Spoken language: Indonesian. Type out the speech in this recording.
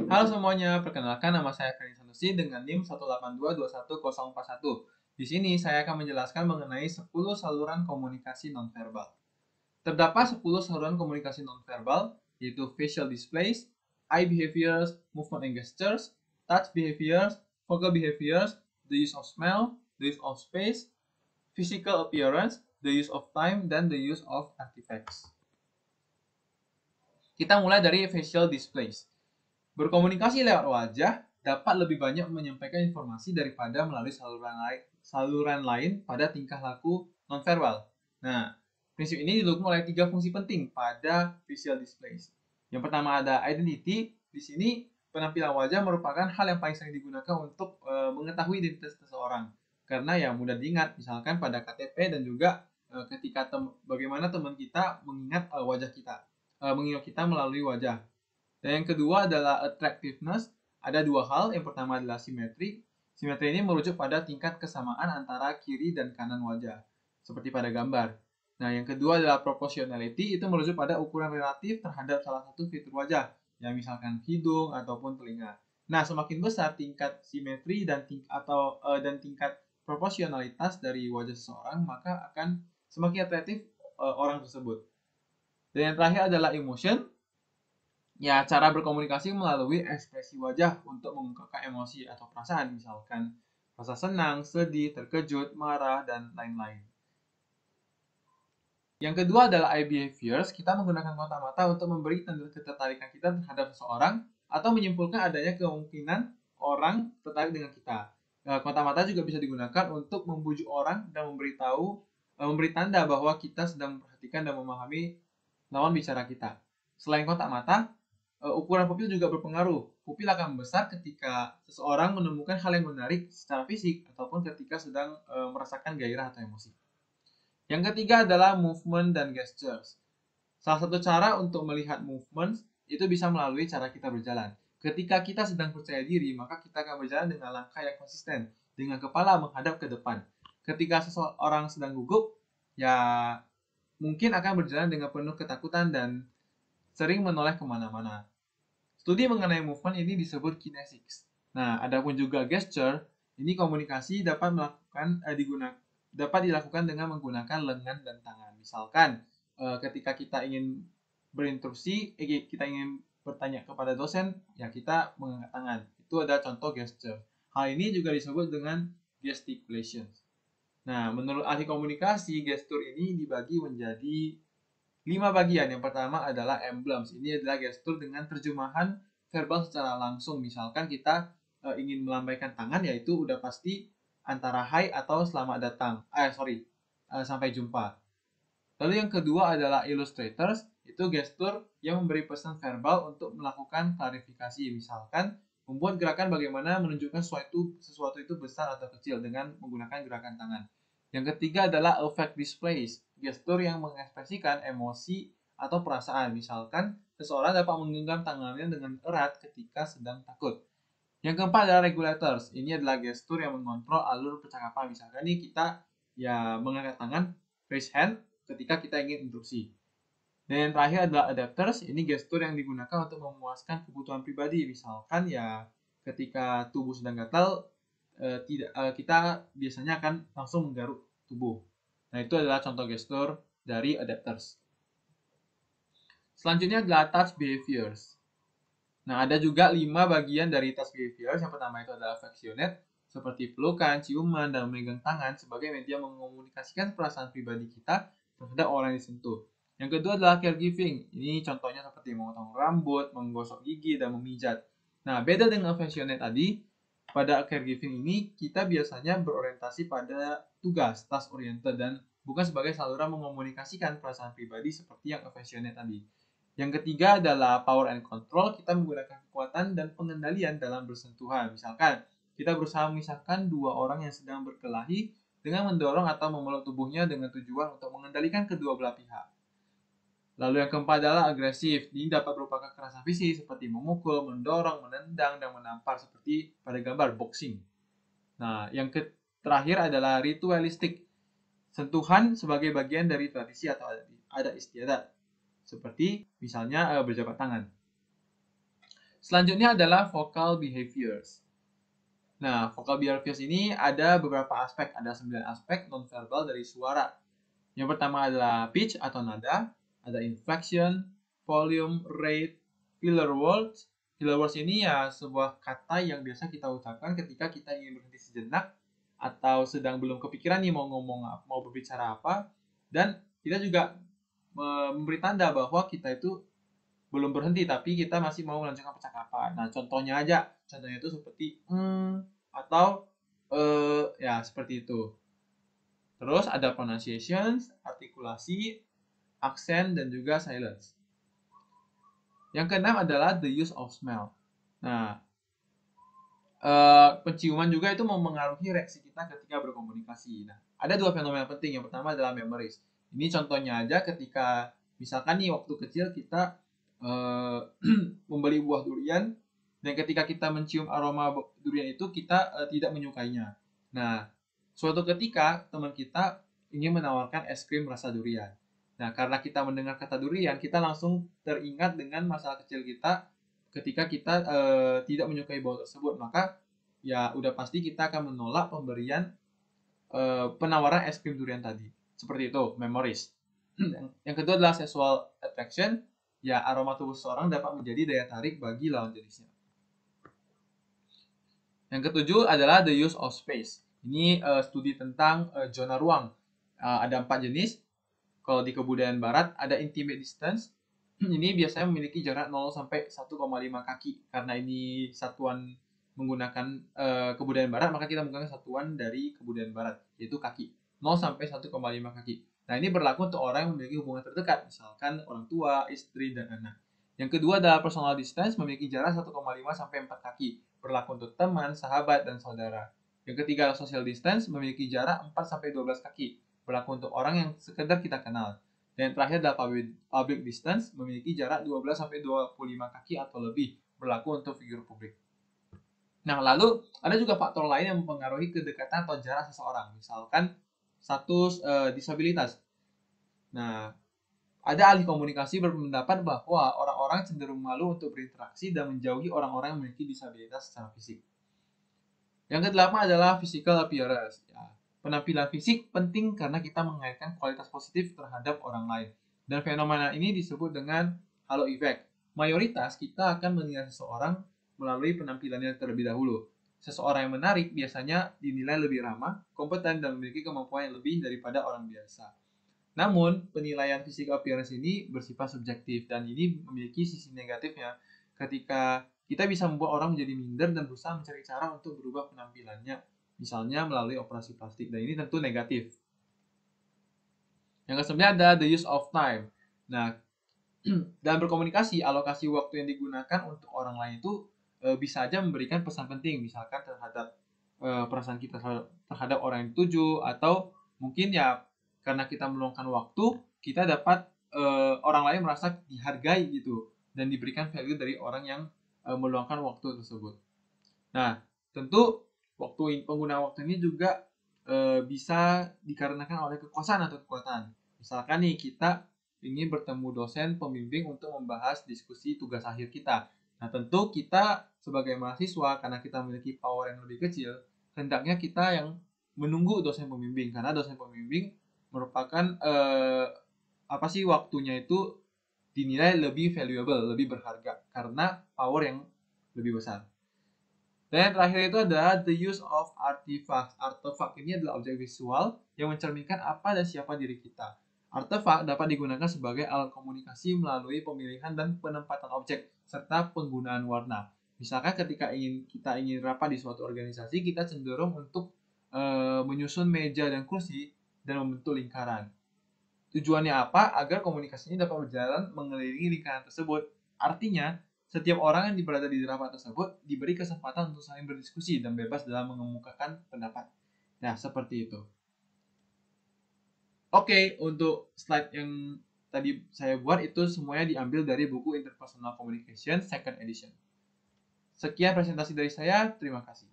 Halo semuanya, perkenalkan nama saya Ferry Sanusi dengan NIM 182210141. Di sini saya akan menjelaskan mengenai 10 saluran komunikasi nonverbal. Terdapat 10 saluran komunikasi nonverbal, yaitu facial displays, eye behaviors, movement and gestures, touch behaviors, vocal behaviors, the use of smell, the use of space, physical appearance, the use of time, dan the use of artifacts. Kita mulai dari facial displays. Berkomunikasi lewat wajah dapat lebih banyak menyampaikan informasi daripada melalui saluran lain pada tingkah laku nonverbal. Nah, prinsip ini didukung oleh 3 fungsi penting pada facial displays. Yang pertama ada identity. Di sini penampilan wajah merupakan hal yang paling sering digunakan untuk mengetahui identitas seseorang. Karena ya mudah diingat, misalkan pada KTP dan juga ketika bagaimana teman kita mengingat wajah kita, mengingat kita melalui wajah. Dan yang kedua adalah attractiveness. Ada dua hal. Yang pertama adalah simetri. Simetri ini merujuk pada tingkat kesamaan antara kiri dan kanan wajah, seperti pada gambar. Nah, yang kedua adalah proportionality. Itu merujuk pada ukuran relatif terhadap salah satu fitur wajah, yang misalkan hidung ataupun telinga. Nah, semakin besar tingkat simetri dan tingkat proporsionalitas dari wajah seseorang, maka akan semakin atraktif orang tersebut. Dan yang terakhir adalah emotion. Ya, cara berkomunikasi melalui ekspresi wajah untuk mengungkapkan emosi atau perasaan, misalkan rasa senang, sedih, terkejut, marah, dan lain-lain. Yang kedua adalah eye behaviors. Kita menggunakan kontak mata untuk memberi tanda ketertarikan kita terhadap seseorang atau menyimpulkan adanya kemungkinan orang tertarik dengan kita. Kontak mata juga bisa digunakan untuk membujuk orang dan memberi tanda bahwa kita sedang memperhatikan dan memahami lawan bicara kita. Selain kontak mata, ukuran pupil juga berpengaruh. Pupil akan membesar ketika seseorang menemukan hal yang menarik secara fisik ataupun ketika sedang merasakan gairah atau emosi. Yang ketiga adalah movement dan gestures. Salah satu cara untuk melihat movement itu bisa melalui cara kita berjalan. Ketika kita sedang percaya diri, maka kita akan berjalan dengan langkah yang konsisten, dengan kepala menghadap ke depan. Ketika seseorang sedang gugup, ya mungkin akan berjalan dengan penuh ketakutan dan sering menoleh kemana-mana. Studi mengenai movement ini disebut kinesics. Nah, adapun juga gesture, ini komunikasi dapat dilakukan dengan menggunakan lengan dan tangan. Misalkan, ketika kita ingin kita ingin bertanya kepada dosen, ya kita mengangkat tangan. Itu ada contoh gesture. Hal ini juga disebut dengan gesticulation. Nah, menurut ahli komunikasi, gestur ini dibagi menjadi 5 bagian. Yang pertama adalah emblems. Ini adalah gestur dengan terjemahan verbal secara langsung. Misalkan kita ingin melambaikan tangan, yaitu udah pasti antara hai atau selamat datang. Sampai jumpa. Lalu yang kedua adalah illustrators. Itu gestur yang memberi pesan verbal untuk melakukan klarifikasi. Misalkan membuat gerakan bagaimana menunjukkan sesuatu itu besar atau kecil dengan menggunakan gerakan tangan. Yang ketiga adalah affect displays, gestur yang mengekspresikan emosi atau perasaan. Misalkan, seseorang dapat menggenggam tangannya dengan erat ketika sedang takut. Yang keempat adalah regulators. Ini adalah gestur yang mengontrol alur percakapan. Misalkan nih kita ya mengangkat tangan, raise hand, ketika kita ingin instruksi. Dan yang terakhir adalah adapters. Ini gestur yang digunakan untuk memuaskan kebutuhan pribadi. Misalkan ya ketika tubuh sedang gatal, kita biasanya akan langsung menggaruk tubuh. Nah, itu adalah contoh gestur dari adapters. Selanjutnya adalah touch behaviors. Nah, ada juga 5 bagian dari touch behaviors. Yang pertama itu adalah affectionate, seperti pelukan, ciuman, dan memegang tangan sebagai media mengomunikasikan perasaan pribadi kita terhadap orang yang disentuh. Yang kedua adalah caregiving. Ini contohnya seperti memotong rambut, menggosok gigi, dan memijat. Nah, beda dengan affectionate tadi, pada caregiving ini kita biasanya berorientasi pada tugas, task oriented, dan bukan sebagai saluran mengomunikasikan perasaan pribadi seperti yang affectionate tadi. Yang ketiga adalah power and control. Kita menggunakan kekuatan dan pengendalian dalam bersentuhan. Misalkan, kita berusaha memisahkan dua orang yang sedang berkelahi dengan mendorong atau memeluk tubuhnya dengan tujuan untuk mengendalikan kedua belah pihak. Lalu yang keempat adalah agresif. Ini dapat berupa kekerasan fisik seperti memukul, mendorong, menendang, dan menampar seperti pada gambar boxing. Nah, yang terakhir adalah ritualistik. Sentuhan sebagai bagian dari tradisi atau adat istiadat. Seperti misalnya berjabat tangan. Selanjutnya adalah vocal behaviors. Nah, vocal behaviors ini ada beberapa aspek, ada 9 aspek nonverbal dari suara. Yang pertama adalah pitch atau nada, ada inflection, volume, rate, filler words. Filler words ini ya sebuah kata yang biasa kita ucapkan ketika kita ingin berhenti sejenak atau sedang belum kepikiran nih mau ngomong, mau berbicara apa, dan kita juga memberi tanda bahwa kita itu belum berhenti tapi kita masih mau melanjutkan percakapan. Nah, contohnya itu seperti atau ya seperti itu. Terus ada pronunciations, artikulasi, aksen, dan juga silence. Yang keenam adalah the use of smell. Nah, penciuman juga itu mempengaruhi reaksi kita ketika berkomunikasi. Nah, ada dua fenomena penting. Yang pertama adalah memories. Ini contohnya aja ketika misalkan nih waktu kecil kita membeli buah durian dan ketika kita mencium aroma durian itu kita tidak menyukainya. Nah, suatu ketika teman kita ingin menawarkan es krim rasa durian. Nah, karena kita mendengar kata durian, kita langsung teringat dengan masa kecil kita ketika kita tidak menyukai bau tersebut. Maka ya udah pasti kita akan menolak pemberian penawaran es krim durian tadi. Seperti itu, memories. Yang kedua adalah sexual attraction. Ya, aroma tubuh seseorang dapat menjadi daya tarik bagi lawan jenisnya. Yang ketujuh adalah the use of space. Ini studi tentang zona ruang. Ada 4 jenis. Kalau di kebudayaan barat ada intimate distance. Ini biasanya memiliki jarak 0 sampai 1,5 kaki. Karena ini satuan menggunakan kebudayaan barat, maka kita menggunakan satuan dari kebudayaan barat, yaitu kaki. 0 sampai 1,5 kaki. Nah, ini berlaku untuk orang yang memiliki hubungan terdekat, misalkan orang tua, istri, dan anak. Yang kedua adalah personal distance, memiliki jarak 1,5 sampai 4 kaki. Berlaku untuk teman, sahabat, dan saudara. Yang ketiga adalah social distance, memiliki jarak 4 sampai 12 kaki. Berlaku untuk orang yang sekedar kita kenal. Dan yang terakhir adalah public distance, memiliki jarak 12 sampai 25 kaki atau lebih. Berlaku untuk figur publik. Nah, lalu ada juga faktor lain yang mempengaruhi kedekatan atau jarak seseorang. Misalkan status disabilitas. Nah, ada ahli komunikasi berpendapat bahwa orang-orang cenderung malu untuk berinteraksi dan menjauhi orang-orang yang memiliki disabilitas secara fisik. Yang kedelapan adalah physical appearance. Ya, penampilan fisik penting karena kita mengaitkan kualitas positif terhadap orang lain. Dan fenomena ini disebut dengan halo effect. Mayoritas kita akan menilai seseorang melalui penampilannya terlebih dahulu. Seseorang yang menarik biasanya dinilai lebih ramah, kompeten, dan memiliki kemampuan yang lebih daripada orang biasa. Namun, penilaian physical appearance ini bersifat subjektif dan ini memiliki sisi negatifnya ketika kita bisa membuat orang menjadi minder dan berusaha mencari cara untuk berubah penampilannya, misalnya melalui operasi plastik, dan ini tentu negatif. Yang kesembilan ada the use of time. Nah, dalam berkomunikasi, alokasi waktu yang digunakan untuk orang lain itu bisa aja memberikan pesan penting, misalkan terhadap perasaan kita terhadap orang yang dituju, atau mungkin ya karena kita meluangkan waktu, kita dapat orang lain merasa dihargai gitu dan diberikan value dari orang yang meluangkan waktu tersebut. Nah, tentu penggunaan waktu ini juga bisa dikarenakan oleh kekuasaan atau kekuatan. Misalkan nih kita ingin bertemu dosen pembimbing untuk membahas diskusi tugas akhir kita. Nah, tentu kita sebagai mahasiswa, karena kita memiliki power yang lebih kecil, hendaknya kita yang menunggu dosen pembimbing, karena dosen pembimbing merupakan waktunya itu dinilai lebih valuable, lebih berharga karena power yang lebih besar. Dan yang terakhir itu adalah the use of artifacts. Artefak ini adalah objek visual yang mencerminkan apa dan siapa diri kita. Artefak dapat digunakan sebagai alat komunikasi melalui pemilihan dan penempatan objek serta penggunaan warna. Misalkan ketika kita ingin rapat di suatu organisasi, kita cenderung untuk menyusun meja dan kursi dan membentuk lingkaran. Tujuannya apa? Agar komunikasi ini dapat berjalan mengelilingi lingkaran tersebut. Artinya, setiap orang yang berada di rapat tersebut diberi kesempatan untuk saling berdiskusi dan bebas dalam mengemukakan pendapat. Nah, seperti itu. Oke, untuk slide yang tadi saya buat itu semuanya diambil dari buku Interpersonal Communication Second Edition. Sekian presentasi dari saya, terima kasih.